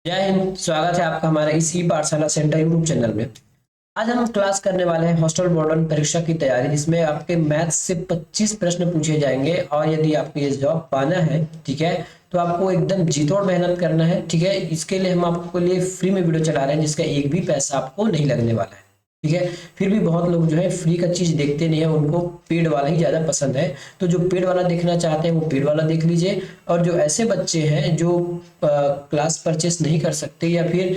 जय हिंद। स्वागत है आपका हमारे इसी पाठशाला सेंटर यूट्यूब चैनल में। आज हम क्लास करने वाले हैं हॉस्टल मॉडर्न परीक्षा की तैयारी, जिसमें आपके मैथ से 25 प्रश्न पूछे जाएंगे और यदि आपको ये जॉब पाना है, ठीक है, तो आपको एकदम जी तोड़ मेहनत करना है। ठीक है, इसके लिए हम आपको लिए फ्री में वीडियो चला रहे हैं, जिसका एक भी पैसा आपको नहीं लगने वाला है। ठीक है, फिर भी बहुत लोग जो है फ्री का चीज देखते नहीं है, उनको पेड वाला ही ज्यादा पसंद है। तो जो पेड वाला देखना चाहते हैं वो पेड वाला देख लीजिए, और जो ऐसे बच्चे हैं जो क्लास परचेस नहीं कर सकते या फिर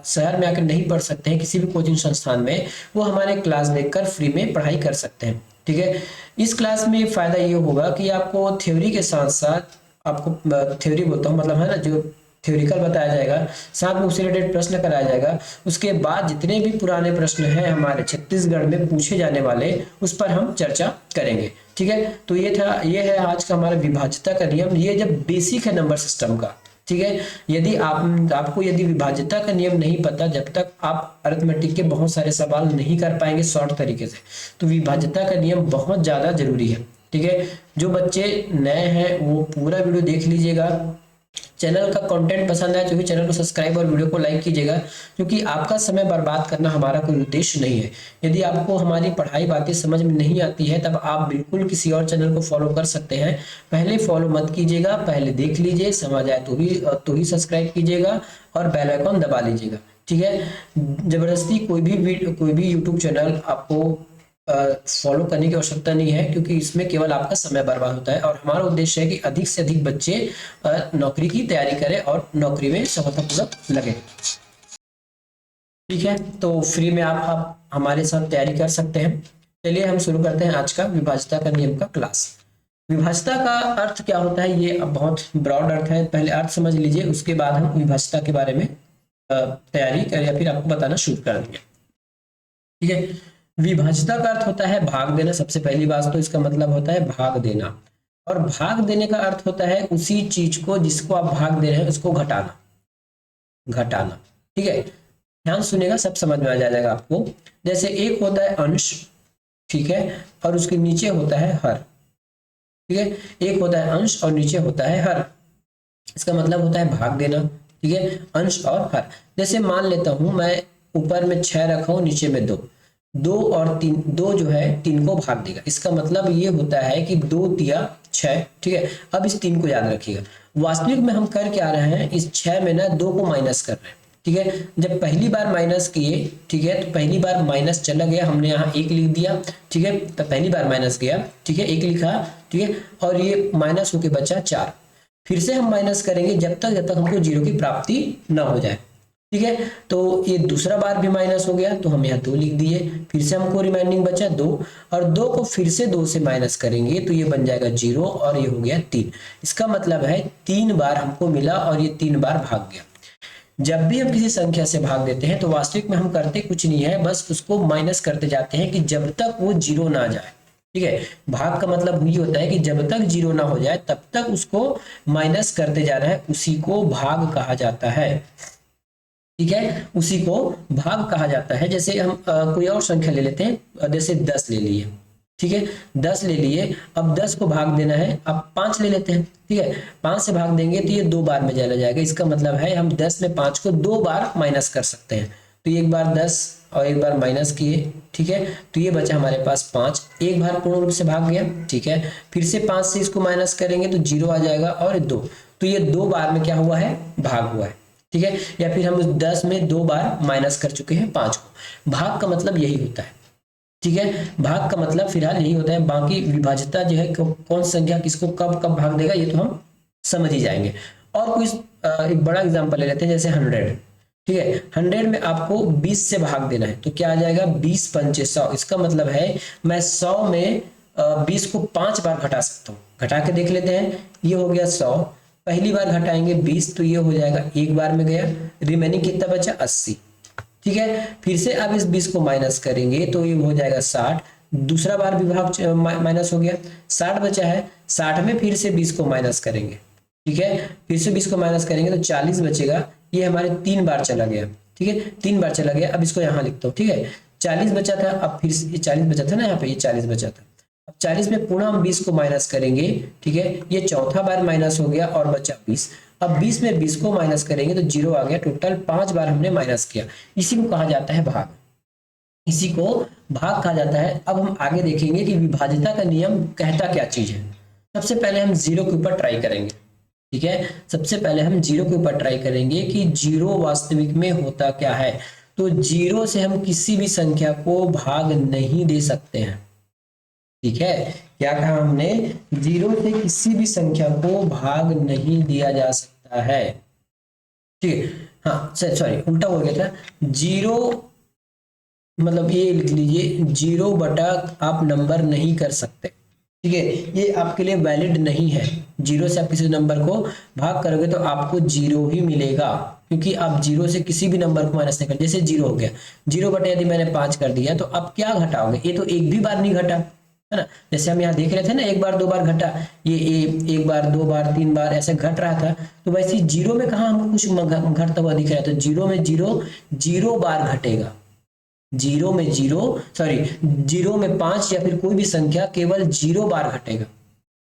शहर में आकर नहीं पढ़ सकते हैं किसी भी कोचिंग संस्थान में, वो हमारे क्लास देखकर फ्री में पढ़ाई कर सकते हैं। ठीक है, इस क्लास में फायदा ये होगा कि आपको थ्योरी के साथ साथ, आपको थ्योरी बोलता हूँ मतलब है ना, जो थ्योरिकल बताया जाएगा, साथ में उससे रिलेटेड प्रश्न कराया जाएगा। उसके बाद जितने भी पुराने प्रश्न हैं हमारे छत्तीसगढ़ में पूछे जाने वाले, उस पर हम चर्चा करेंगे। ठीक है, तो ये है आज का हमारा विभाज्यता का नियम। ये जब बेसिक है नंबर सिस्टम का। ठीक है, यदि आपको यदि विभाज्यता का नियम नहीं पता, जब तक आप अरिथमेटिक के बहुत सारे सवाल नहीं कर पाएंगे शॉर्ट तरीके से, तो विभाज्यता का नियम बहुत ज्यादा जरूरी है। ठीक है, जो बच्चे नए हैं वो पूरा वीडियो देख लीजिएगा। चैनल का कंटेंट पसंद आए तो भी चैनल को सब्सक्राइब और वीडियो को लाइक कीजिएगा, क्योंकि आपका समय बर्बाद करना हमारा कोई उद्देश्य नहीं है। यदि आपको हमारी पढ़ाई बातें समझ में नहीं आती है, तब आप बिल्कुल किसी और चैनल को फॉलो कर सकते हैं। पहले फॉलो मत कीजिएगा, पहले देख लीजिए, समझ आए तो ही सब्सक्राइब कीजिएगा और बेल आइकन दबा लीजिएगा। ठीक है, जबरदस्ती कोई भी यूट्यूब चैनल आपको फॉलो करने की आवश्यकता नहीं है, क्योंकि इसमें केवल आपका समय बर्बाद होता है। और हमारा उद्देश्य है कि अधिक से अधिक बच्चे नौकरी की तैयारी करें और नौकरी में सफलतापूर्वक लगे। ठीक है, तो फ्री में आप हमारे साथ तैयारी कर सकते हैं। चलिए हम शुरू करते हैं आज का विभाज्यता का नियम का क्लास। विभाज्यता का अर्थ क्या होता है, ये अब बहुत ब्रॉड अर्थ है, पहले अर्थ समझ लीजिए, उसके बाद हम विभाज्यता के बारे में तैयारी कर या फिर आपको बताना शुरू कर देंगे। ठीक है, विभाज्यता का अर्थ होता है भाग देना। सबसे पहली बात तो इसका मतलब होता है भाग देना, और भाग देने का अर्थ होता है उसी चीज को जिसको आप भाग दे रहे हैं उसको घटाना। घटाना, ठीक है, ध्यान सुनेगा, सब समझ में आ जाएगा आपको। जैसे एक होता है अंश, ठीक है, और उसके नीचे होता है हर। ठीक है, एक होता है अंश और नीचे होता है हर, इसका मतलब होता है भाग देना। ठीक है, अंश और हर। जैसे मान लेता हूं मैं ऊपर में 6 रखा हूं, नीचे में 2, 2 और 3, 2 जो है 3 को भाग देगा। इसका मतलब ये होता है कि 2 तिया 6। ठीक है, अब इस 3 को याद रखिएगा। वास्तविक में हम कर क्या रहे हैं, इस 6 में ना 2 को माइनस कर रहे हैं। ठीक है, जब पहली बार माइनस किए, ठीक है, तो पहली बार माइनस चला गया, हमने यहाँ 1 लिख दिया। ठीक है, तो पहली बार माइनस गया, ठीक है, 1 लिखा। ठीक है, और ये माइनस होके बचा 4। फिर से हम माइनस करेंगे जब तक हमको 0 की प्राप्ति ना हो जाए। ठीक है, तो ये दूसरा बार भी माइनस हो गया, तो हम यहाँ 2 लिख दिए। फिर से हमको रिमाइंडिंग बचा 2, और 2 को फिर से 2 से माइनस करेंगे तो ये बन जाएगा 0, और ये हो गया 3। इसका मतलब है 3 बार हमको मिला और ये 3 बार भाग गया। जब भी हम किसी संख्या से भाग देते हैं तो वास्तविक में हम करते कुछ नहीं है, बस उसको माइनस करते जाते हैं कि जब तक वो 0 ना जाए। ठीक है, भाग का मतलब ये होता है कि जब तक 0 ना हो जाए तब तक उसको माइनस करते जा रहा है, उसी को भाग कहा जाता है। ठीक है, उसी को भाग कहा जाता है। जैसे हम कोई और संख्या ले लेते हैं, जैसे 10 ले लिए। ठीक है, 10 ले लिए, अब 10 को भाग देना है, अब 5 ले लेते हैं। ठीक है, 5 से भाग देंगे तो ये 2 बार में चला जाएगा। इसका मतलब है हम 10 में 5 को 2 बार माइनस कर सकते हैं। तो एक बार 10 और एक बार माइनस किए। ठीक है, तो ये बचा हमारे पास 5, एक बार पूर्ण रूप से भाग गया। ठीक है, फिर से 5 से इसको माइनस करेंगे तो 0 आ जाएगा, और 2, तो ये 2 बार में क्या हुआ है, भाग हुआ है। ठीक है, या फिर हम उस 10 में 2 बार माइनस कर चुके हैं 5 को। भाग का मतलब यही होता है। ठीक है, भाग का मतलब फिलहाल यही होता है। बाकी विभाज्यता जो है कौन संख्या किसको कब कब भाग देगा ये तो हम समझ ही जाएंगे। और कोई एक बड़ा एग्जांपल ले लेते हैं, जैसे 100। ठीक है, 100 में आपको 20 से भाग देना है, तो क्या आ जाएगा, 20 पंचे 100। इसका मतलब है मैं 100 में 20 को 5 बार घटा सकता हूँ। घटा के देख लेते हैं, ये हो गया 100, पहली बार घटाएंगे 20 तो ये हो जाएगा, एक बार में गया, रिमेनिंग कितना बचा, 80। ठीक है, फिर से अब इस 20 को माइनस करेंगे तो ये हो जाएगा 60। दूसरा बार विभाग माइनस हो गया, 60 बचा है, 60 में फिर से 20 को माइनस करेंगे। ठीक है, फिर से 20 को माइनस करेंगे तो 40 बचेगा। ये हमारे 3 बार चला गया। ठीक है, 3 बार चला गया। अब इसको यहाँ लिखता हूँ। ठीक है, 40 बचा था, अब फिर से 40 बचा था ना, यहाँ पे ये 40 बचा था। अब 40 में पुनः हम 20 को माइनस करेंगे। ठीक है, ये चौथा बार माइनस हो गया और बचा 20। अब 20 में 20 को माइनस करेंगे तो 0 आ गया। टोटल 5 बार हमने माइनस किया, इसी को कहा जाता है भाग, इसी को भाग कहा जाता है। अब हम आगे देखेंगे कि विभाज्यता का नियम कहता क्या चीज है। सबसे पहले हम 0 के ऊपर ट्राई करेंगे, ठीक है। सबसे पहले हम 0 के ऊपर ट्राई करेंगे कि 0 वास्तविक में होता क्या है। तो 0 से हम किसी भी संख्या को भाग नहीं दे सकते हैं, ठीक है। क्या कहा हमने, 0 से किसी भी संख्या को भाग नहीं दिया जा सकता है, ठीक है। हाँ सॉरी उल्टा हो गया था, 0 मतलब ये लिख लीजिए 0 बटा आप नंबर नहीं कर सकते, ठीक है। ये आपके लिए वैलिड नहीं है। 0 से आप किसी नंबर को भाग करोगे तो आपको 0 ही मिलेगा, क्योंकि आप 0 से किसी भी नंबर को माइनस नहीं कर, जैसे 0 हो गया, 0 बटे यदि मैंने 5 कर दिया तो अब क्या घटाओगे, ये तो एक भी बार नहीं घटा है ना। जैसे हम यहाँ देख रहे थे ना, एक बार दो बार घटा, ये एक बार दो बार तीन बार ऐसे घट रहा था। तो वैसे 0 में कहा हमको कुछ घटता हुआ दिख रहा है, तो 0 में 0 बार घटेगा। 0 में 5 या फिर कोई भी संख्या केवल 0 बार घटेगा,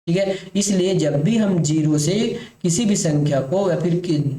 ठीक है। इसलिए जब भी हम 0 से किसी भी संख्या को या फिर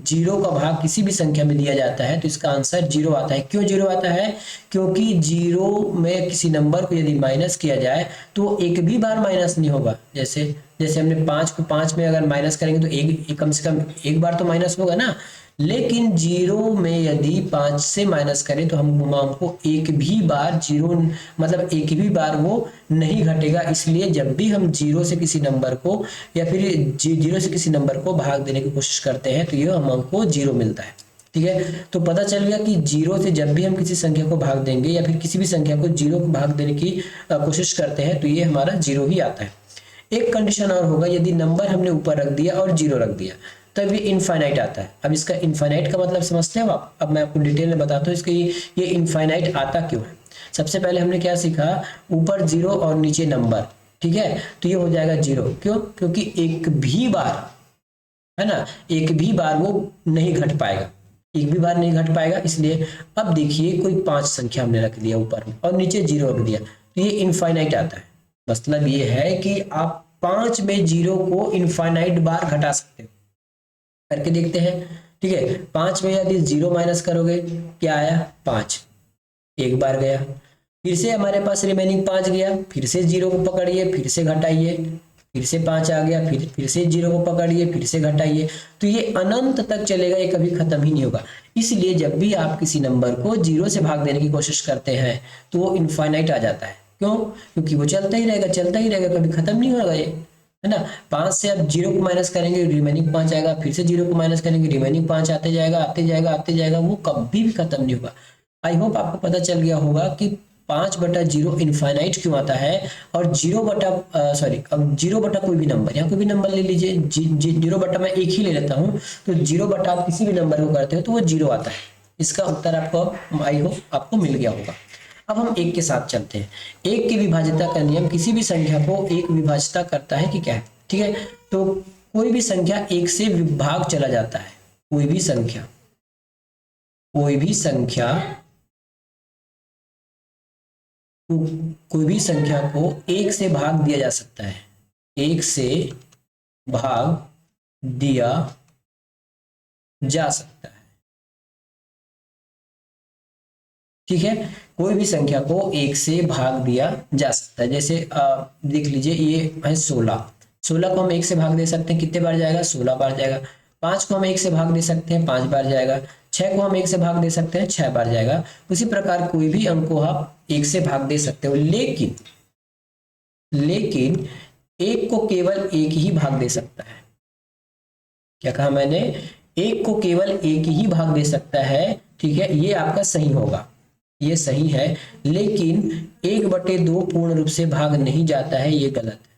0 का भाग किसी भी संख्या में दिया जाता है तो इसका आंसर 0 आता है। क्यों 0 आता है, क्योंकि 0 में किसी नंबर को यदि माइनस किया जाए तो एक भी बार माइनस नहीं होगा। जैसे हमने 5 को 5 में अगर माइनस करेंगे तो एक कम से कम एक बार तो माइनस होगा ना। लेकिन 0 में यदि 5 से माइनस करें तो हमको एक भी बार 0 मतलब एक भी बार वो नहीं घटेगा। इसलिए जब भी हम 0 से किसी नंबर को या फिर 0 से किसी नंबर को भाग देने की कोशिश करते हैं तो ये हमको 0 मिलता है, ठीक है। तो पता चल गया कि 0 से जब भी हम किसी संख्या को भाग देंगे या फिर किसी भी संख्या को 0 को भाग देने की कोशिश करते हैं तो ये हमारा 0 ही आता है। एक कंडीशन और होगा, यदि नंबर हमने ऊपर रख दिया और 0 रख दिया तब ये इनफाइनाइट आता है। अब इसका इनफाइनाइट का मतलब समझते हो आप, अब मैं आपको डिटेल में बताता हूँ इसके ये इनफाइनाइट आता क्यों है। सबसे पहले हमने क्या सीखा, ऊपर 0 और नीचे नंबर, ठीक है। तो ये हो जाएगा 0, क्यों, क्योंकि एक भी बार है ना, एक भी बार वो नहीं घट पाएगा, एक भी बार नहीं घट पाएगा। इसलिए अब देखिए कोई 5 संख्या हमने रख दिया ऊपर में और नीचे 0 रख दिया तो ये इनफाइनाइट आता है। मतलब ये है कि आप 5 में 0 को इनफाइनाइट बार घटा सकते हो। करके देखते हैं, ठीक है। 5 में यदि 0 माइनस करोगे क्या आया, 5, एक बार गया। फिर से हमारे पास रिमेनिंग 5 गया, फिर से 0 को पकड़िए, फिर से घटाइए, फिर से 5 आ गया, फिर से 0 को पकड़िए, फिर से घटाइए। तो ये अनंत तक चलेगा, ये कभी खत्म ही नहीं होगा। इसलिए जब भी आप किसी नंबर को 0 से भाग देने की कोशिश करते हैं तो वो इनफाइनाइट आ जाता है। क्यों, क्योंकि वो चलता ही रहेगा, कभी खत्म नहीं होगा ये, है ना। 5 से आप 0 को माइनस करेंगे रिमेनिंग 5 आएगा, फिर से 0 को माइनस करेंगे रिमेनिंग 5 आते जाएगा, वो कभी भी खत्म नहीं होगा। आई होप आपको पता चल गया होगा कि 5/0 इनफाइनाइट क्यों आता है। और 0 बटा कोई भी नंबर, यहाँ कोई भी नंबर ले लीजिए, 0 बटा मैं एक ही ले लेता हूँ, तो 0 बटा आप किसी भी नंबर को करते हो तो वो 0 आता है। इसका उत्तर आपको आई होप आपको मिल गया होगा। अब हम 1 के साथ चलते हैं। 1 की विभाज्यता का नियम किसी भी संख्या को 1 विभाज्यता करता है कि क्या है, ठीक है। तो कोई भी संख्या 1 से विभाग चला जाता है, कोई भी संख्या को 1 से भाग दिया जा सकता है, 1 से भाग दिया जा सकता है, ठीक है। कोई भी संख्या को 1 से भाग दिया जा सकता है। जैसे देख लीजिए ये है 16 को हम 1 से भाग दे सकते हैं, कितने बार जाएगा, 16 बार जाएगा। 5 को हम 1 से भाग दे सकते हैं, 5 बार जाएगा। 6 को हम 1 से भाग दे सकते हैं, 6 बार जाएगा। उसी प्रकार कोई भी अंक को आप 1 से भाग दे सकते हो, लेकिन 1 को केवल 1 ही भाग दे सकता है। क्या कहा मैंने, 1 को केवल 1 ही भाग दे सकता है, ठीक है। ये आपका सही होगा, ये सही है। लेकिन 1/2 पूर्ण रूप से भाग नहीं जाता है, ये गलत है।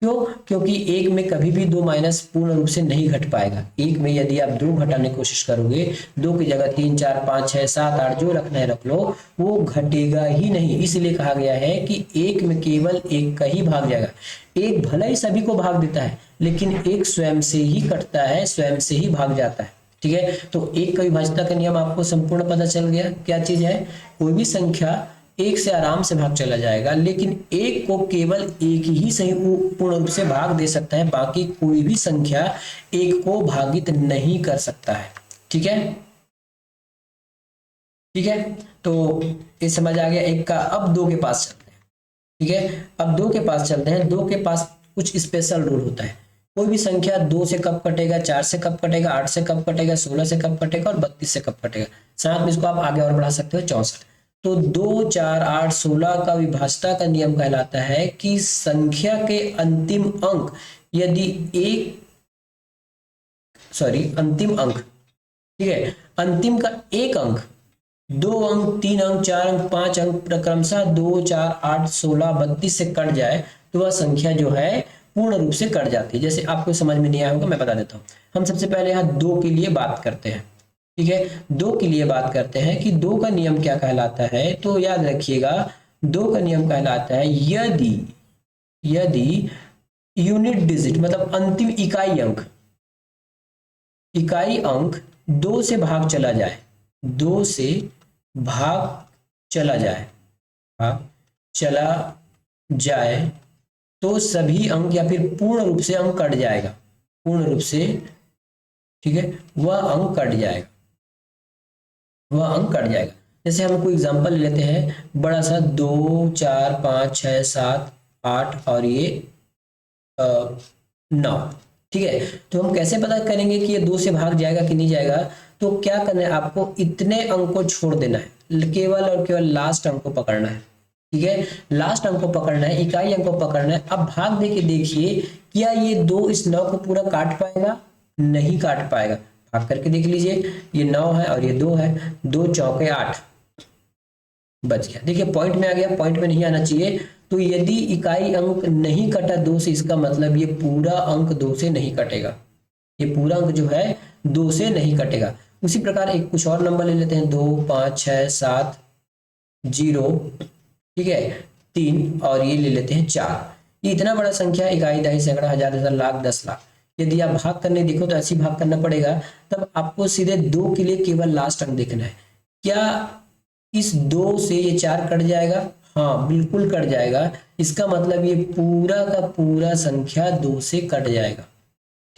क्यों, क्योंकि 1 में कभी भी 2 माइनस पूर्ण रूप से नहीं घट पाएगा। 1 में यदि आप 2 घटाने की कोशिश करोगे, 2 की जगह 3 4 5 6 7 8 जो रखना है रख लो, वो घटेगा ही नहीं। इसलिए कहा गया है कि 1 में केवल 1 का ही भाग जाएगा। 1 भले ही सभी को भाग देता है, लेकिन 1 स्वयं से ही कटता है, स्वयं से ही भाग जाता है, ठीक है। तो 1 का विभाज्यता का नियम आपको संपूर्ण पता चल गया। क्या चीज है, कोई भी संख्या एक से आराम से भाग चला जाएगा, लेकिन एक को केवल एक ही सही पूर्ण रूप से भाग दे सकता है, बाकी कोई भी संख्या एक को भागित नहीं कर सकता है। ठीक है, ठीक है, तो ये समझ आ गया एक का। अब दो के पास चलते हैं। ठीक है, अब दो के पास चलते हैं। दो के पास कुछ स्पेशल रूल होता है। कोई भी संख्या 2 से कब कटेगा, 4 से कब कटेगा, 8 से कब कटेगा, 16 से कब कटेगा और 32 से कब कटेगा। साथ में इसको आप आगे और बढ़ा सकते हो 64। तो 2, 4, 8, 16 का विभाज्यता का नियम कहलाता है कि संख्या के अंतिम अंक यदि अंतिम अंक, ठीक है, अंतिम का एक अंक 2 अंक, 3 अंक, 4 अंक, 5 अंक क्रमशः 2, 4, 8, 16, 32 से कट जाए तो वह संख्या जो है पूर्ण रूप से कट जाती है। जैसे आपको समझ में नहीं आया होगा, मैं बता देता हूँ। हम सबसे पहले यहाँ 2 के लिए बात करते हैं। ठीक है, 2 के लिए बात करते हैं कि 2 का नियम क्या कहलाता है। तो याद रखिएगा, 2 का नियम कहलाता है यदि यूनिट डिजिट मतलब अंतिम इकाई अंक 2 से भाग चला जाए, 2 से भाग चला जाए तो सभी अंक या फिर पूर्ण रूप से अंक कट जाएगा, पूर्ण रूप से, ठीक है, वह अंक कट जाएगा। जैसे हम कोई एग्जांपल लेते हैं, बड़ा सा 2, 4, 5, 6, 7, 8 और ये 9। ठीक है, तो हम कैसे पता करेंगे कि ये 2 से भाग जाएगा कि नहीं जाएगा। तो क्या करना है, आपको इतने अंक को छोड़ देना है, केवल और केवल लास्ट अंक को पकड़ना है। ठीक है, लास्ट अंक को पकड़ना है, इकाई अंक को पकड़ना है। अब भाग दे के देखिए, क्या ये 2 इस 9 को पूरा काट पाएगा? नहीं काट पाएगा। भाग करके देख लीजिए, ये 9 है और ये 2 है, 2 चौके 8 बच गया। देखिए पॉइंट में आ गया, पॉइंट में नहीं आना चाहिए। तो यदि इकाई अंक नहीं कटा 2 से, इसका मतलब ये पूरा अंक 2 से नहीं कटेगा, ये पूरा अंक जो है 2 से नहीं कटेगा। उसी प्रकार एक कुछ और नंबर ले लेते हैं, 2, 5, 6, 7, 0, ठीक है, 3 और ये ले लेते हैं 4। ये इतना बड़ा संख्या, इकाई, दहाई, सैकड़ा, हजार, हजार, लाख, 10 लाख। यदि आप भाग करने देखो तो ऐसे भाग करना पड़ेगा। तब आपको सीधे 2 के लिए केवल लास्ट अंक देखना है। क्या इस 2 से ये 4 कट जाएगा? हाँ, बिल्कुल कट जाएगा। इसका मतलब ये पूरा का पूरा संख्या 2 से कट जाएगा।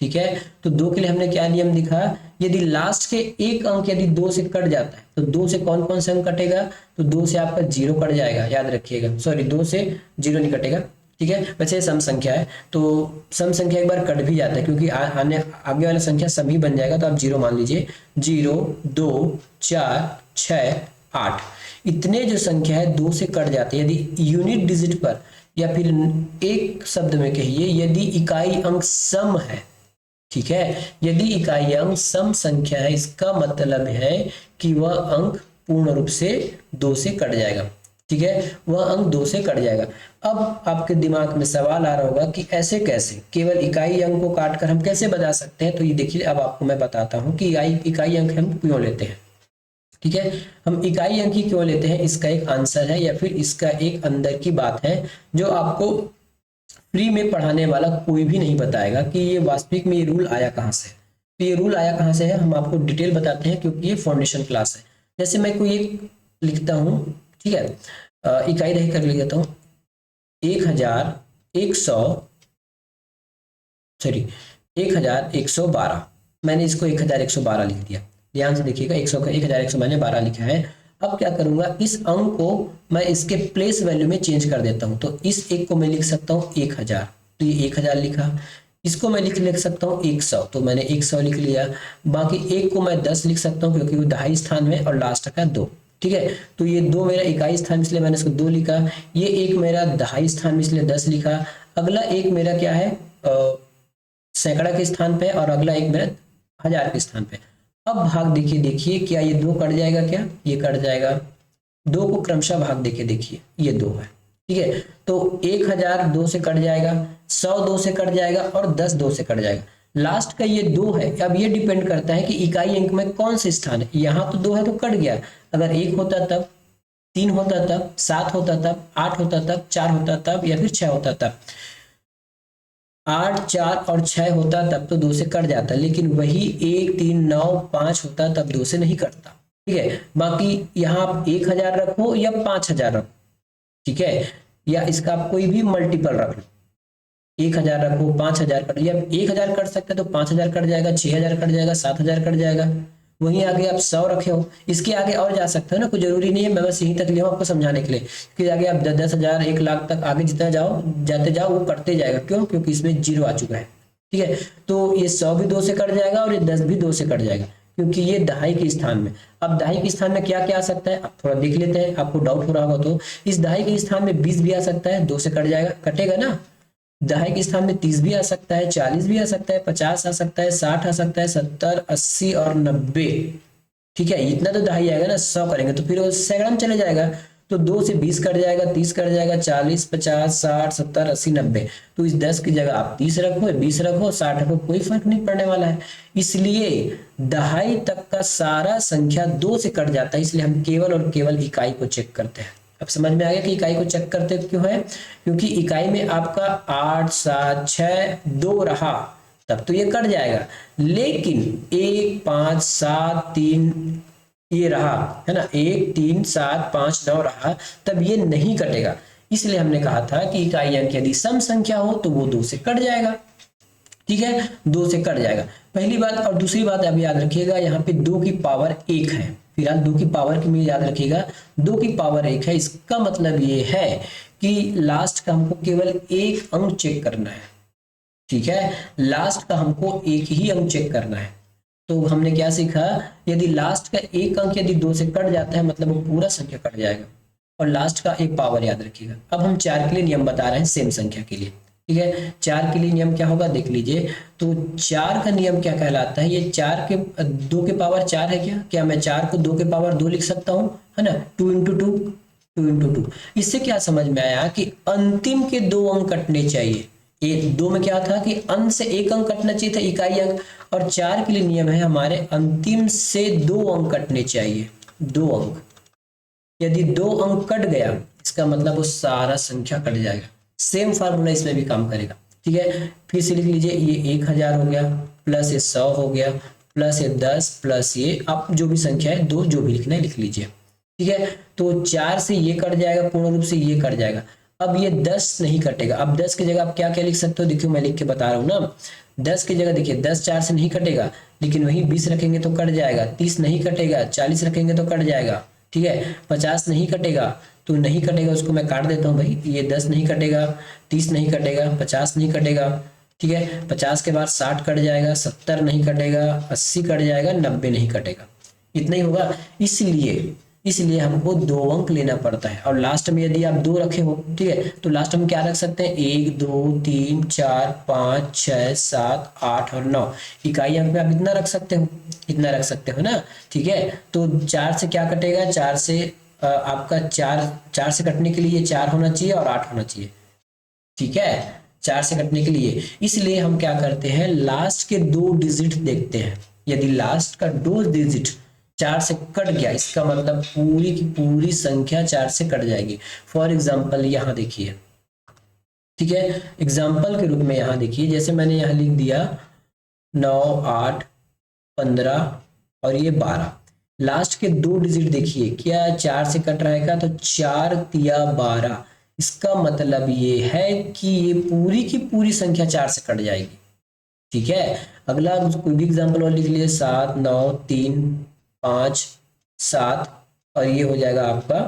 ठीक है, तो 2 के लिए हमने क्या नियम दिखा, यदि लास्ट के एक अंक यदि 2 से कट जाता है तो 2 से कौन कौन से अंक कटेगा, तो 2 से आपका 0 कट जाएगा, याद रखिएगा। सॉरी, 2 से 0 नहीं कटेगा। ठीक है, वैसे सम संख्या है तो सम संख्या एक बार कट भी जाता है, क्योंकि आगे वाला संख्या सम ही बन जाएगा। तो आप 0 मान लीजिए, 0, 2, 4, 6, 8 इतने जो संख्या है 2 से कट जाती है। यदि यूनिट डिजिट पर, या फिर एक शब्द में कहिए, यदि इकाई अंक सम है, ठीक है, यदि इकाई अंक सम संख्या है, इसका मतलब है कि वह अंक पूर्ण रूप से 2 से कट जाएगा। ठीक है, वह अंक 2 से कट जाएगा। अब आपके दिमाग में सवाल आ रहा होगा कि ऐसे कैसे, केवल इकाई अंक को काटकर हम कैसे बता सकते हैं। तो ये देखिए, अब आपको मैं बताता हूं कि इकाई अंक हम क्यों लेते हैं। ठीक है, हम इकाई अंक ही क्यों लेते हैं, इसका एक आंसर है, या फिर इसका एक अंदर की बात है जो आपको फ्री में पढ़ाने वाला कोई भी नहीं बताएगा कि ये वास्तविक में ये रूल आया कहाँ से। तो ये रूल आया कहाँ से है, हम आपको डिटेल बताते हैं, क्योंकि ये फाउंडेशन क्लास है। जैसे मैं कोई एक लिखता हूँ, ठीक है, इकाई दही कर लेता हूँ, 1112, मैंने इसको 1112 लिख दिया। ध्यान से देखिएगा, 1100 मैंने 12 लिखा है। अब क्या करूंगा, इस अंक को मैं इसके प्लेस वैल्यू में चेंज कर देता हूं। तो इस एक को मैं लिख सकता हूं 1000, तो ये 1000 लिखा। इसको मैं लिख सकता हूं 100, तो मैंने 100 लिख लिया। बाकी एक को मैं 10 लिख सकता हूं, क्योंकि वो दहाई स्थान में और लास्ट का 2। ठीक है, तो ये 2 मेरा इकाई स्थान, इसलिए मैंने इसको 2 लिखा। ये एक मेरा दहाई स्थान में, इसलिए 10 लिखा। अगला एक मेरा क्या है, सैकड़ा के स्थान पे, और अगला एक मेरा हजार के स्थान पे। अब भाग देखिए, क्या ये 2 कट जाएगा? क्या ये कट जाएगा? 2 को क्रमशः भाग देखिए, ये 2 है। ठीक है, तो 1000 2 से कट जाएगा, 100 2 से कट जाएगा, और 10 2 से कट जाएगा। लास्ट का ये 2 है। अब ये डिपेंड करता है कि इकाई अंक में कौन से स्थान है। यहाँ तो 2 है तो कट गया। अगर 1 होता तब, 3 होता तब, 7 होता तब, 8 होता तब, 4 होता तब, या फिर 6 होता तब। 8, 4 और 6 होता तब तो 2 से कट जाता, लेकिन वही 1, 3, 9, 5 होता तब 2 से नहीं कटता। ठीक है। बाकी यहाँ आप 1000 रखो या 5000 रखो, ठीक है, या इसका आप कोई भी मल्टीपल रख लो, 1000 रखो, 5000 कट, या 1000 कट सकते हैं तो 5000 कट जाएगा, 6000 कट जाएगा, 7000 कट जाएगा। वहीं आगे आप 100 रखे हो, इसके आगे और जा सकते हो ना, कोई जरूरी नहीं है, मैं बस यहीं तक लिया हूं आपको समझाने के लिए कि आगे आप 10,000 1 लाख तक आगे जितना जाओ जाते जाओ वो कटते जाएगा। क्यों? क्योंकि इसमें 0 आ चुका है, ठीक है। तो ये 100 भी 2 से कट जाएगा और ये 10 भी 2 से कट जाएगा, क्योंकि ये दहाई के स्थान में। अब दहाई के स्थान में क्या क्या आ सकता है, अब थोड़ा देख लेते हैं, आपको डाउट हो रहा होगा तो। इस दहाई के स्थान में 20 भी आ सकता है, 2 से कट जाएगा, कटेगा ना। दहाई के स्थान में 30 भी आ सकता है, 40 भी आ सकता है, 50 आ सकता है, 60 आ सकता है, 70, 80 और 90, ठीक है। इतना तो दहाई आएगा ना, 100 करेंगे तो फिर वो सैकड़ा में चले जाएगा। तो 2 से 20 कट जाएगा, 30 कट जाएगा, 40, 50, 60, 70, 80, 90। तो इस 10 की जगह आप 30 रखो, 20 रखो, 60 रखो, कोई फर्क नहीं पड़ने वाला है। इसलिए दहाई तक का सारा संख्या 2 से कट जाता है, इसलिए हम केवल और केवल इकाई को चेक करते हैं। अब समझ में आ गया कि इकाई को चेक करते क्यों है, क्योंकि इकाई में आपका 8, 7, 6, 2 रहा तब तो ये कट जाएगा, लेकिन 1, 5, 7, 3 ये रहा है ना, 1, 3, 7, 5, 9 रहा, तब ये नहीं कटेगा। इसलिए हमने कहा था कि इकाई अंक यदि सम संख्या हो तो वो 2 से कट जाएगा, ठीक है, 2 से कट जाएगा, पहली बात। और दूसरी बात आप याद रखिएगा, यहाँ पे 2 की पावर 1 है, फिलहाल 2 की पावर की में याद रखिएगा 2 की पावर 1 है। इसका मतलब ये है कि लास्ट का हमको केवल एक अंक चेक करना है, ठीक है, लास्ट का हमको एक ही अंक चेक करना है। तो हमने क्या सीखा, यदि लास्ट का एक अंक यदि 2 से कट जाता है मतलब वो पूरा संख्या कट जाएगा, और लास्ट का एक पावर याद रखिएगा। अब हम 4 के लिए नियम बता रहे हैं सेम संख्या के लिए, ठीक है। 4 के लिए नियम क्या होगा देख लीजिए। तो 4 का नियम क्या कहलाता है, ये 4 के 2 के पावर 4 है, क्या मैं 4 को 2 के पावर 2 लिख सकता हूँ, है ना, 2 × 2, 2 × 2। इससे क्या समझ में आया कि अंतिम के 2 अंक कटने चाहिए। एक 2 में क्या था कि अंत से एक अंक कटना चाहिए था, इकाई अंक, और 4 के लिए नियम है हमारे अंतिम से 2 अंक कटने चाहिए, 2 अंक। यदि 2 अंक कट गया इसका मतलब वो सारा संख्या कट जाएगा। सेम फार्मूला इसमें भी काम करेगा, ठीक है। फिर से लिख लीजिए, ये 1000 हो गया, प्लस ये 100 हो गया, प्लस ये 10, प्लस ये आप जो भी संख्या है 2 जो भी लिखना है लिख लीजिए, ठीक है। तो 4 से ये कट जाएगा, पूर्ण रूप से ये कट जाएगा। अब ये 10 नहीं कटेगा। अब 10 की जगह आप क्या क्या लिख सकते हो, देखियो मैं लिख के बता रहा हूँ ना। 10 की जगह देखिए 10 4 से नहीं कटेगा, लेकिन वही 20 रखेंगे तो कट जाएगा, 30 नहीं कटेगा, 40 रखेंगे तो कट जाएगा, ठीक है, 50 नहीं कटेगा तो नहीं कटेगा, उसको मैं काट देता हूँ भाई, ये 10 नहीं कटेगा, 30 नहीं कटेगा, 50 नहीं कटेगा, ठीक है, 50 के बाद 60 कट जाएगा, 70 नहीं कटेगा, 80 कट जाएगा, 90 नहीं कटेगा, इतना ही होगा। इसलिए हमको 2 अंक लेना पड़ता है। और लास्ट में यदि आप 2 रखे हो, ठीक है, तो लास्ट में क्या रख सकते हैं, 1, 2, 3, 4, 5, 6, 7, 8 और 9। इकाई अंक में आप इतना रख सकते हो, इतना रख सकते हो ना, ठीक है। तो 4 से क्या कटेगा, 4 से आपका 4 से कटने के लिए 4 होना चाहिए और 8 होना चाहिए, ठीक है, 4 से कटने के लिए। इसलिए हम क्या करते हैं, लास्ट के 2 डिजिट देखते हैं। यदि लास्ट का 2 डिजिट 4 से कट गया इसका मतलब पूरी की पूरी संख्या 4 से कट जाएगी। फॉर एग्जाम्पल यहाँ देखिए, ठीक है, एग्जाम्पल के रूप में यहाँ देखिए, जैसे मैंने यहाँ लिख दिया 9, 8, 15 और ये 12। लास्ट के 2 डिजिट देखिए, क्या 4 से कट रहेगा, तो 4 तिया 12। इसका मतलब ये है कि ये पूरी की पूरी संख्या 4 से कट जाएगी, ठीक है। अगला कोई भी एग्जाम्पल और लिख लीजिए, 7, 9, 3, 5, 7 और ये हो जाएगा आपका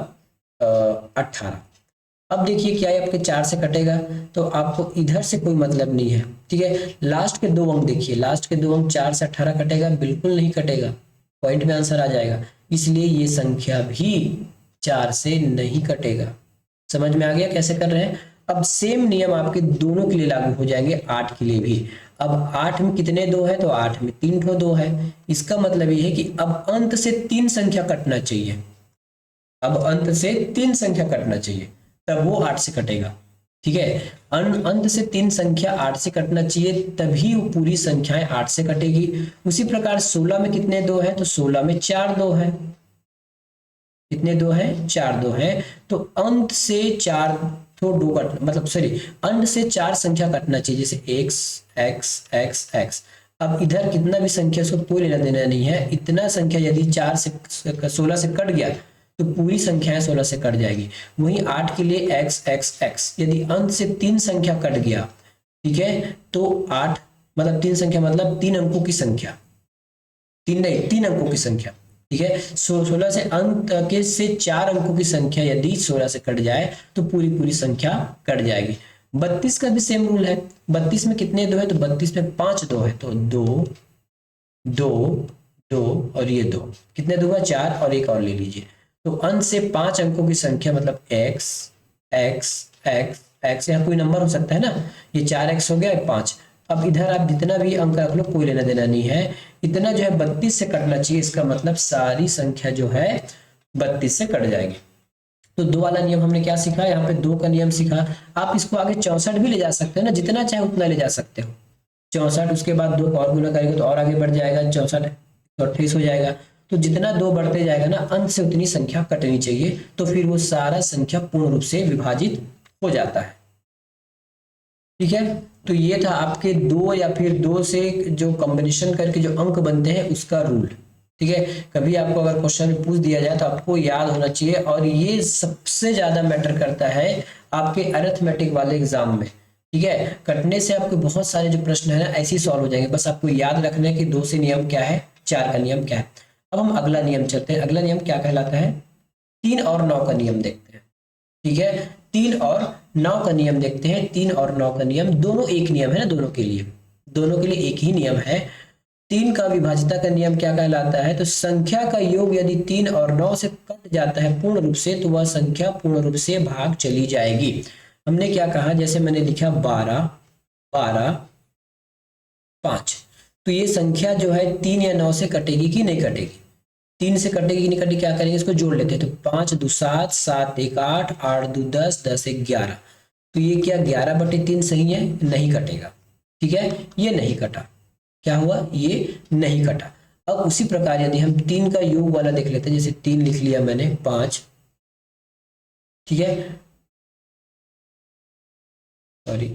18। अब देखिए क्या है, आपके 4 से कटेगा तो आपको इधर से कोई मतलब नहीं है, ठीक है। लास्ट के 2 अंक देखिए, लास्ट के 2 अंक 4 से 18 कटेगा, बिल्कुल नहीं कटेगा, पॉइंट में आंसर आ जाएगा। इसलिए ये संख्या भी 4 से नहीं कटेगा। समझ में आ गया कैसे कर रहे हैं। अब सेम नियम आपके दोनों के लिए लागू हो जाएंगे, 8 के लिए भी। अब 8 में कितने 2 है, तो 8 में 3 ठो 2 है। इसका मतलब ये है कि अब अंत से 3 संख्या कटना चाहिए, अब अंत से 3 संख्या कटना चाहिए, तब वो 8 से कटेगा, ठीक है। अंत से 3 संख्या 8 से कटना चाहिए, तभी वो पूरी संख्याएं 8 से कटेगी। उसी प्रकार 16 में कितने 2 है, तो 16 में 4 2 है, कितने 2 है, 4 2 है। तो अंत से 4 तो 2 कट मतलब सॉरी अंत से 4 संख्या कटना चाहिए, जैसे x x x x। अब इधर कितना भी संख्या उसको कोई लेना देना नहीं है, इतना संख्या यदि 4 से 16 से कट गया तो पूरी संख्याएं 16 से कट जाएगी। वहीं 8 के लिए x x x, यदि अंत से 3 संख्या कट गया, ठीक है, तो 8 मतलब 3 संख्या मतलब 3 अंकों की संख्या, 3 अंकों की संख्या, ठीक है। 16 से अंत के से 4 अंकों की संख्या यदि 16 से कट जाए तो पूरी संख्या कट जाएगी। 32 का भी सेम रूल है। 32 में कितने दो है, तो 32 में 5 दो है, तो 2 2 2 और ये 2, कितने दो है, 4 और एक और ले लीजिए। तो अंत से 5 अंकों की संख्या मतलब x x x x, यहाँ कोई नंबर हो सकता है ना, ये 4x हो गया 5। अब इधर आप जितना भी अंक रख लो कोई लेना देना नहीं है, इतना जो है 32 से कटना चाहिए, इसका मतलब सारी संख्या जो है 32 से कट जाएगी। तो 2 वाला नियम हमने क्या सीखा, यहाँ पे 2 का नियम सीखा। आप इसको आगे 64 भी ले जा सकते हैं ना, जितना चाहे उतना ले जा सकते हो। 64 उसके बाद 2 और गुना करेंगे तो और आगे बढ़ जाएगा, 64 28 हो जाएगा। तो जितना 2 बढ़ते जाएगा ना, अंत से उतनी संख्या कटनी चाहिए, तो फिर वो सारा संख्या पूर्ण रूप से विभाजित हो जाता है, ठीक है। तो ये था आपके 2 या फिर 2 से जो कॉम्बिनेशन करके जो अंक बनते हैं उसका रूल, ठीक है। कभी आपको अगर क्वेश्चन में पूछ दिया जाए तो आपको याद होना चाहिए, और ये सबसे ज्यादा मैटर करता है आपके अरिथमेटिक वाले एग्जाम में, ठीक है। कटने से आपके बहुत सारे जो प्रश्न है ना ऐसे ही सॉल्व हो जाएंगे, बस आपको याद रखना है कि 2 से नियम क्या है, 4 का नियम क्या है। अब हम अगला नियम चलते हैं। अगला नियम क्या कहलाता है, 3 और 9 का नियम देखते हैं, ठीक है। 3 और 9 का नियम देखते हैं। 3 और 9 का नियम दोनों एक नियम है ना, दोनों के लिए एक ही नियम है। 3 का विभाजिता का नियम क्या कहलाता है, तो संख्या का योग यदि 3 और 9 से कट जाता है पूर्ण रूप से, तो वह संख्या पूर्ण रूप से भाग चली जाएगी। हमने क्या कहा, जैसे मैंने लिखा 12 12 5, तो ये संख्या जो है 3 या 9 से कटेगी कि नहीं कटेगी, 3 से कटेगी कि नहीं कटेगी, क्या करेंगे, इसको जोड़ लेते हैं। तो 5 2 7 7 1 8 8 2 10 10 1 11, तो ये क्या 11/3 सही है, नहीं कटेगा, ठीक है, ये नहीं कटा। क्या हुआ, ये नहीं कटा। अब उसी प्रकार यदि हम 3 का योग वाला देख लेते हैं, जैसे 3 लिख लिया मैंने, 5, ठीक है, सॉरी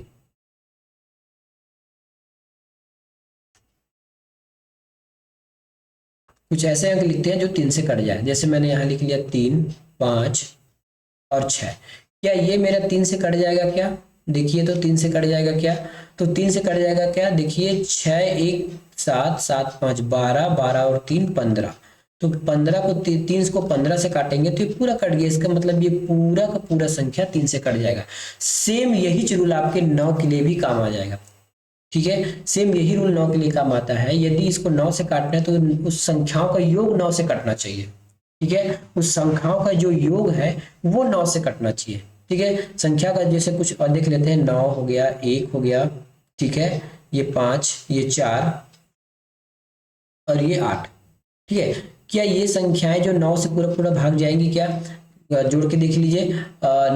कुछ ऐसे अंक लिखते हैं जो 3 से कट जाए। जैसे मैंने यहाँ लिख लिया 3 5 और 6, क्या ये मेरा 3 से कट जाएगा क्या, देखिए तो 3 से कट जाएगा क्या, तो 3 से कट जाएगा क्या, देखिए 6 1 7 7 5 12 12 और 3 15, तो 15 को 3 को 15 से काटेंगे तो ये पूरा कट गया, इसका मतलब ये पूरा का पूरा संख्या 3 से कट जाएगा। सेम यही रूल आपके 9 के लिए भी काम आ जाएगा, ठीक है। सेम यही रूल 9 के लिए काम आता है। यदि इसको 9 से काटना है तो उस संख्याओं का योग 9 से कटना चाहिए, ठीक है, उस संख्याओं का जो योग है वो 9 से कटना चाहिए, ठीक है। संख्या का जैसे कुछ और देख लेते हैं, 9 हो गया, 1 हो गया, ठीक है, ये 5, ये 4 और ये 8, ठीक है। क्या ये संख्याएं जो 9 से पूरा पूरा भाग जाएंगी क्या, जोड़ के देख लीजिए,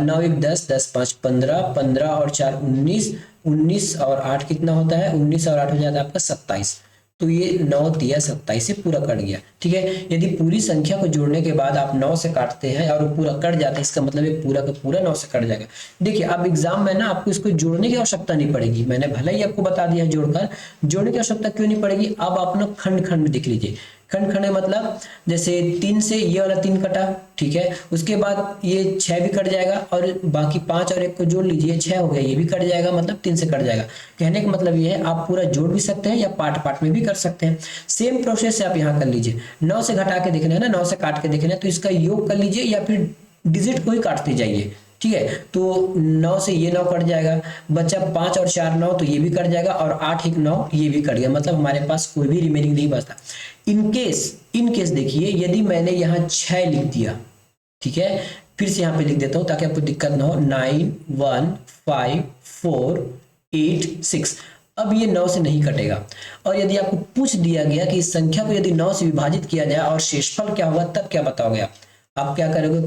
9 1 10 10 5 15 15 और 4 19 19 और 8 कितना होता है, 19 और 8 हो जाता है आपका 27, तो ये 9 3 27 से पूरा कट गया, ठीक है। यदि पूरी संख्या को जोड़ने के बाद आप 9 से काटते हैं और पूरा कट जाता है, इसका मतलब ये पूरा का पूरा 9 से कट जाएगा। देखिए अब एग्जाम में ना आपको इसको जोड़ने की आवश्यकता नहीं पड़ेगी, मैंने भले ही आपको बता दिया जोड़कर, जोड़ने की आवश्यकता क्यों नहीं पड़ेगी। अब आप ना खंड खंड में देख लीजिए, खंड खंड मतलब जैसे 3 से ये वाला 3 कटा, ठीक है, उसके बाद ये 6 भी कट जाएगा और बाकी 5 और 1 को जोड़ लीजिए, 6 हो गया, ये भी कट जाएगा, मतलब 3 से कट जाएगा। कहने का मतलब ये है आप पूरा जोड़ भी सकते हैं या पार्ट पार्ट में भी कर सकते हैं। सेम प्रोसेस से आप यहाँ कर लीजिए, 9 से घटा के देखना है ना, 9 से काट के देखना है, तो इसका योग कर लीजिए या फिर डिजिट को ही काटते जाइए, ठीक है। तो 9 से ये 9 कट जाएगा, बचा 5 और 4 9, तो ये भी कट जाएगा, और 8 1 9 ये भी कट गया, मतलब हमारे पास कोई भी रिमेनिंग नहीं बचता। इनकेस देखिए यदि मैंने यहाँ 6 लिख दिया, ठीक है, फिर से यहाँ पे लिख देता हूँ ताकि आपको दिक्कत ना हो, 9 1 5 4 8 6, अब ये 9 से नहीं कटेगा। और यदि आपको पूछ दिया गया कि इस संख्या को यदि 9 से विभाजित किया जाए और शेषफल क्या होगा, तब क्या बताओगे आप क्या करोगे,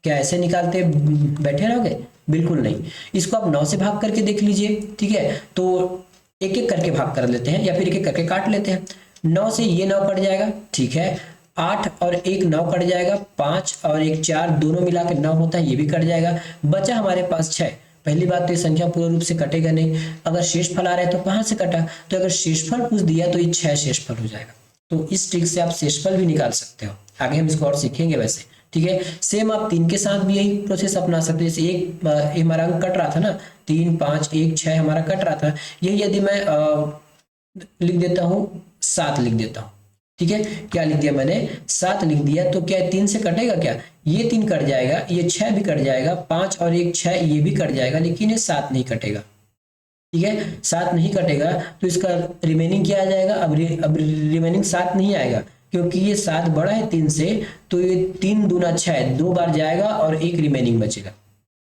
क्या ऐसे निकालते बैठे रहोगे, बिल्कुल नहीं। इसको आप 9 से भाग करके देख लीजिए, ठीक है, तो एक एक करके भाग कर लेते हैं या फिर एक एक करके काट लेते हैं। 9 से ये 9 कट जाएगा, ठीक है, 8 और 1 9 कट जाएगा, 5 और 1 4 दोनों मिला के 9 होता है, ये भी कट जाएगा, बचा हमारे पास 6, पहली बात तो ये संख्या पूर्ण रूप से कटेगा नहीं, अगर शेषफल आ रहा है तो कहाँ से कटा, तो अगर शेषफल पूछ दिया तो ये 6 शेषफल हो जाएगा। तो इस ट्रिक से आप शेषफल भी निकाल सकते हो, आगे हम इसको और सीखेंगे वैसे, ठीक है। सेम आप 3 के साथ भी यही प्रोसेस अपना सकते हैं। जैसे एक हमारा अंक कट रहा था ना, 3 5 1 6 हमारा कट रहा था, यही यदि मैं लिख देता हूँ 7 लिख देता हूँ, ठीक है। क्या लिख दिया मैंने, 7 लिख दिया, तो क्या 3 से कटेगा क्या, ये 3 कट जाएगा, ये 6 भी कट जाएगा, 5 और 1 6 ये भी कट जाएगा, लेकिन ये 7 नहीं कटेगा, ठीक है। 7 नहीं कटेगा तो इसका रिमेनिंग क्या आ जाएगा, अब रिमेनिंग 7 नहीं आएगा, क्योंकि ये 7 बड़ा है 3 से, तो ये 3 दूना 6 2 बार जाएगा और एक रिमेनिंग बचेगा,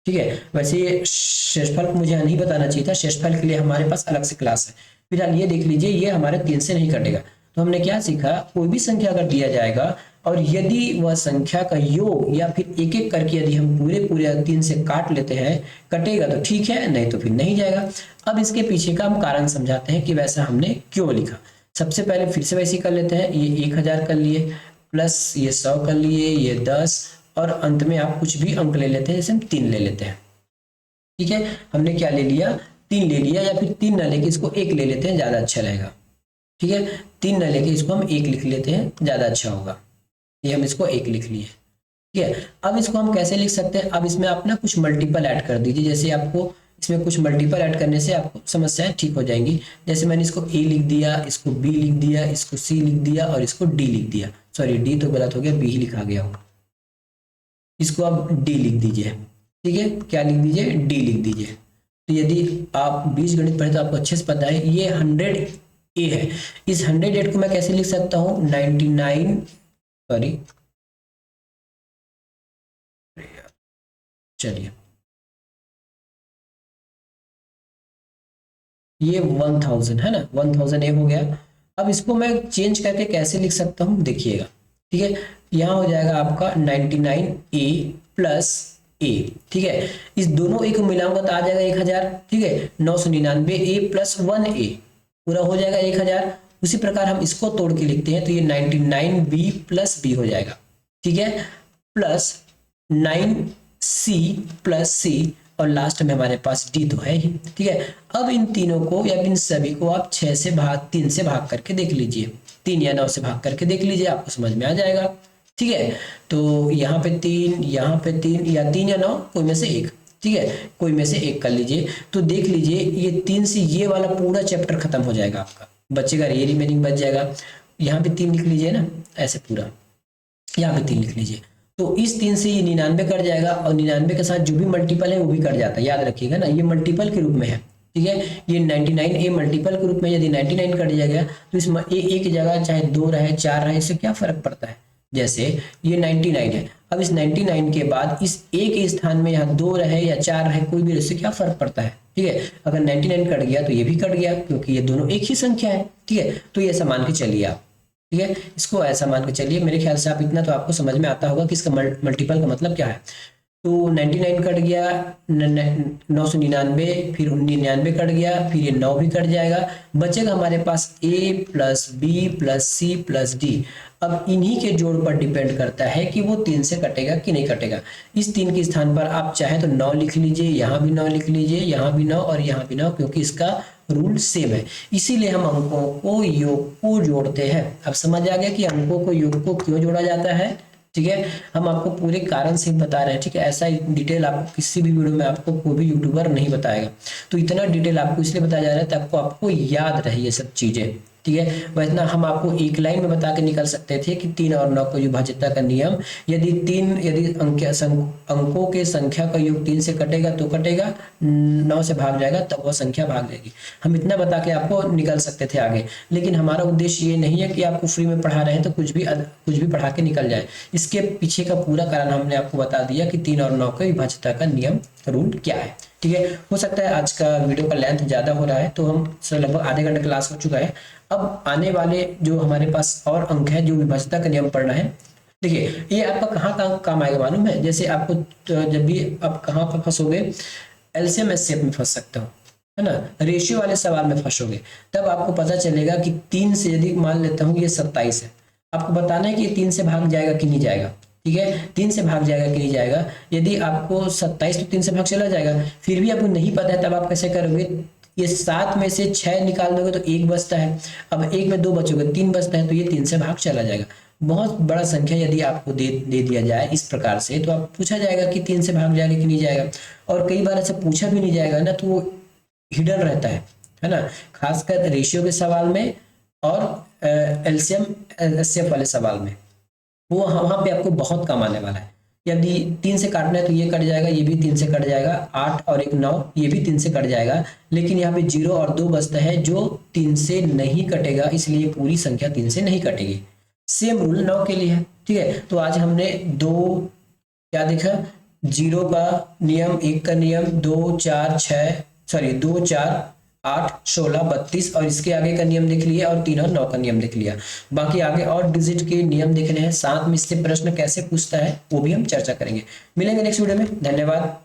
ठीक है। वैसे ये शेषफल को मुझे नहीं बताना चाहिए था, शेषफल के लिए हमारे पास अलग से क्लास है। फिलहाल ये देख लीजिए, ये हमारे 3 से नहीं कटेगा। तो हमने क्या सीखा, कोई भी संख्या अगर दिया जाएगा और यदि वह संख्या का योग या फिर एक एक करके यदि हम पूरे 3 से काट लेते हैं, कटेगा तो ठीक है, नहीं तो फिर नहीं जाएगा। अब इसके पीछे का हम कारण समझाते हैं कि वैसा हमने क्यों लिखा। सबसे पहले फिर से वैसे ही कर लेते हैं, ये 1000 कर लिए, प्लस ये 100 कर लिए, ये 10, और अंत में आप कुछ भी अंक ले लेते हैं, जैसे हम 3 ले लेते हैं, ठीक है। हमने क्या ले लिया, 3 ले लिया, या फिर 3 ना लेके इसको 1 ले लेते हैं, ज्यादा अच्छा रहेगा, ठीक है। 3 ना लेके इसको हम 1 लिख लेते हैं, ज्यादा अच्छा होगा। ये हम इसको 1 लिख लिए, ठीक है। अब इसको हम कैसे लिख सकते हैं, अब इसमें आप ना कुछ मल्टीपल ऐड कर दीजिए, जैसे आपको इसमें कुछ मल्टीपल ऐड करने से आपको समस्याएं ठीक हो जाएंगी। जैसे मैंने इसको ए लिख दिया, इसको बी लिख दिया, इसको सी लिख दिया और इसको डी लिख दिया, सॉरी डी तो गलत हो गया, बी ही लिखा गया होगा, इसको आप डी लिख दीजिए, ठीक है। क्या लिख दीजिए, डी लिख दीजिए। तो यदि आप बीजगणित पढ़े तो आपको अच्छे से पता है ये 100 ए है। इस 108 को मैं कैसे लिख सकता हूँ, 99, सॉरी चलिए, ये 1000 है ना, 1000 ए हो गया। अब इसको मैं चेंज करके कैसे लिख सकता हूँ, देखिएगा, ठीक है। यहाँ हो जाएगा आपका 99 ए प्लस ए, ठीक है। इस दोनों ए को मिलाऊंगा तो आ जाएगा 1000, ठीक है। 999 ए प्लस 1 ए पूरा हो जाएगा 1000। उसी प्रकार हम इसको तोड़ के लिखते हैं तो ये 99 बी प्लस बी हो जाएगा, ठीक है, प्लस 9 सी प्लस सी, और लास्ट में हमारे पास डी तो है ही, ठीक है। अब इन तीनों को या इन सभी को आप 3 से भाग करके देख लीजिए, 3 या 9 से भाग करके देख लीजिए, आपको समझ में आ जाएगा, ठीक है। तो यहाँ पे 3, यहाँ पे 3, या 3 या 9 कोई में से एक, ठीक है, कोई में से एक कर लीजिए। तो देख लीजिए ये 3 से ये वाला पूरा चैप्टर खत्म हो जाएगा, आपका बचेगा ये रिमेनिंग बच जाएगा। यहाँ पे 3 लिख लीजिए ना, ऐसे पूरा यहाँ पे 3 लिख लीजिए। तो इस 3 से ये 99 कट जाएगा, और 99 के साथ जो भी मल्टीपल है वो भी कट जाता है, याद रखिएगा ना, ये मल्टीपल के रूप में है, ठीक है। ये 99 ए मल्टीपल के रूप में, यदि 99 कट जाएगा तो इसमें ए की जगह चाहे 2 रहे 4 रहे, इससे क्या फर्क पड़ता है। जैसे ये 99 है, अब इस 99 के बाद इस ए के स्थान में यहाँ 2 रहे या 4 रहे, कोई भी, इससे क्या फर्क पड़ता है, ठीक है। अगर 99 कट गया तो ये भी कट गया, क्योंकि ये दोनों एक ही संख्या है, ठीक है। तो ये ऐसा मान के चलिए आप, ठीक है, इसको ऐसा मान के चलिए। मेरे ख्याल से आप इतना तो आपको समझ में आता होगा कि इसका मल्टीपल का मतलब क्या है। तो 99 कट गया, 999, फिर 99 कट गया, फिर ये 9 भी कट जाएगा, बचेगा हमारे पास a plus b plus c plus d. अब इन्हीं के जोड़ पर डिपेंड करता है कि वो 3 से कटेगा कि नहीं कटेगा। इस 3 के स्थान पर आप चाहे तो 9 लिख लीजिए, यहाँ भी 9 लिख लीजिए, यहाँ भी 9 और यहाँ भी 9, क्योंकि इसका रूल सेम है। इसीलिए हम अंकों को योग को जोड़ते हैं। अब समझ आ गया कि अंकों को योग को क्यों जोड़ा जाता है, ठीक है। हम आपको पूरे कारण से बता रहे हैं, ठीक है। ऐसा डिटेल आपको किसी भी वीडियो में आपको कोई भी यूट्यूबर नहीं बताएगा। तो इतना डिटेल आपको इसलिए बताया जा रहा है ताकि आपको याद रहे ये सब चीजें, ठीक है। वैसे हम आपको एक लाइन में बता के निकल सकते थे कि 3 और 9 को विभाज्यता का नियम, यदि अंकों के संख्या का योग 3 से कटेगा तो कटेगा, 9 से भाग जाएगा तब वह संख्या भाग जाएगी। हम इतना बता के आपको निकल सकते थे आगे, लेकिन हमारा उद्देश्य ये नहीं है कि आपको फ्री में पढ़ा रहे हैं तो कुछ भी पढ़ा के निकल जाए। इसके पीछे का पूरा कारण हमने आपको बता दिया कि 3 और 9 के विभाज्यता का नियम रूल क्या है, ठीक है। हो सकता है आज का वीडियो का लेंथ ज्यादा हो रहा है, तो हम लगभग आधे घंटे क्लास हो चुका है। अब आने वाले जो हमारे पास और अंक है जो विभाज्यता का नियम पढ़ना है, देखिए ये आपका कहाँ काम आएगा मालूम है। जैसे आपको जब भी आप कहाँ पर फंसोगे, एलसीएम एचसीएफ में फंस सकते हो, है ना, रेशियो वाले सवाल में फंसोगे, तब आपको पता चलेगा कि 3 से यदि मान लेता हूँ ये 27 है, आपको बताना है कि 3 से भाग जाएगा कि नहीं जाएगा। ठीक है, 3 से भाग जाएगा कि नहीं जाएगा। यदि आपको 27 तो 3 से भाग चला जाएगा, फिर भी आपको नहीं पता है तब आप कैसे करोगे, ये 7 में से 6 निकाल दोगे तो 1 बचता है, अब 1 में 2 बचोगे, 3 बचता है, तो ये 3 से भाग चला जाएगा। बहुत बड़ा संख्या यदि आपको दे दिया जाए इस प्रकार से, तो आप पूछा जाएगा कि 3 से भाग जाएगा कि नहीं जाएगा, और कई बार ऐसे पूछा भी नहीं जाएगा ना, तो वो हिडन रहता है ना, खासकर रेशियो के सवाल में और एलसीएम एचसीएफ वाले सवाल में, वो वहां पे आपको बहुत कम आने वाला है। यदि 3 से काटना है तो ये कट जाएगा, ये भी 3 से कट जाएगा, 8 और 1 9, ये भी 3 से कट जाएगा, लेकिन यहाँ पे 0 और 2 बचता है जो 3 से नहीं कटेगा, इसलिए पूरी संख्या 3 से नहीं कटेगी। सेम रूल 9 के लिए है, ठीक है। तो आज हमने क्या देखा, 0 का नियम, 1 का नियम, 2 4 8 16 32 और इसके आगे का नियम देख लिया, और 3 और 9 का नियम देख लिया। बाकी आगे और डिजिट के नियम देखने हैं, साथ में इससे प्रश्न कैसे पूछता है वो भी हम चर्चा करेंगे। मिलेंगे नेक्स्ट वीडियो में, धन्यवाद।